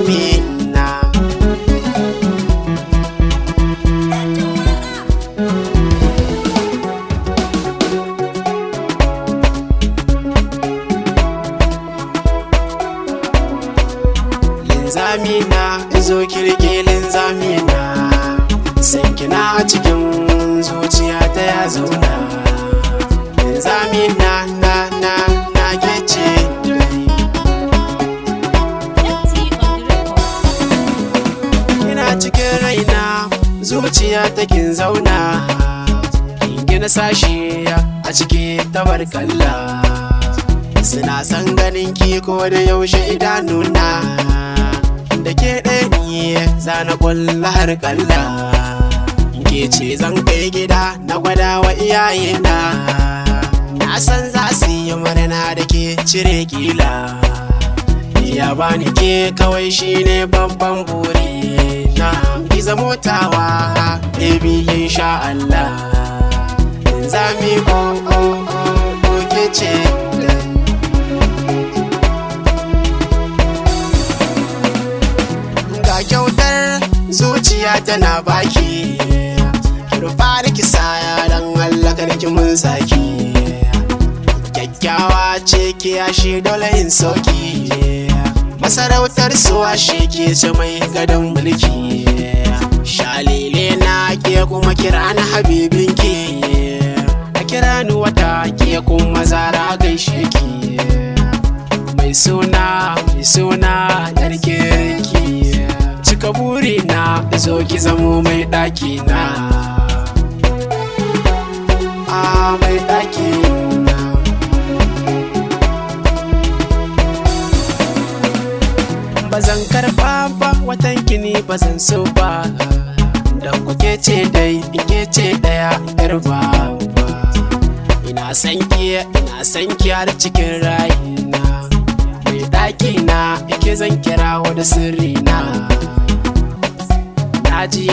Linzamina. Linzamina, zo kirge linzamina, san kina a cikin zuciya ta ya zauna. Linzamina na kece kina cikin raina, zuciya ta kin zauna. Kin gina sashi a cikin tabarkalla, suna san ganin ki ko da yaushe idanuna. Da ke ɗaya ni zana ƙulla har kalla, ke ce zan kai gida na gwada wa iyayena. Na san za su yi murna da ke cire kila, ya bani ke kawai shine babban buri na. Ki zamo tawa baby insha Allah. Zami ke ce ga kyautar zuciya tana baki, ki rufa da ki saya dan Allah karki mun saki. Kyakkyawa ce ki yashi dole in sauki, masarautar suwa shi ke ce mai gadon mulki. Shalile na ke kuma kira na habibinki, a kira ni wata ke kuma zara gaishe ki. Mai suna yarki, cika burina zo ki zamo mai ɗaki na. Mai ɗaki na. Bazan karɓa ba watan kini bazan so ba, dan kuke ce dai ike ce ɗaya yar ba. Ina san ki har cikin rayina, mai ɗaki na ike zan kirawo da sirri na. Naji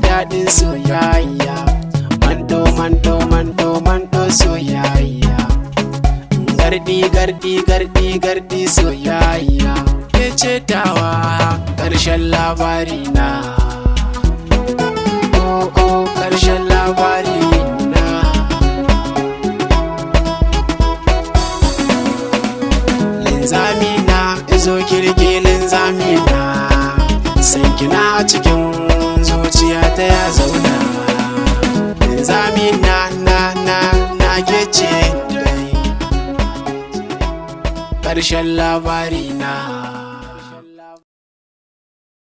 daɗin soyayya, mando soyayya. Gardi soyayya, ke ce tawa ƙarshen labari na. Ƙarshen labari na. Linzamina, zo kirge linzamina, san kina a cikin zuciya ta ya zauna. Linzamina na kece ƙarshen labari na.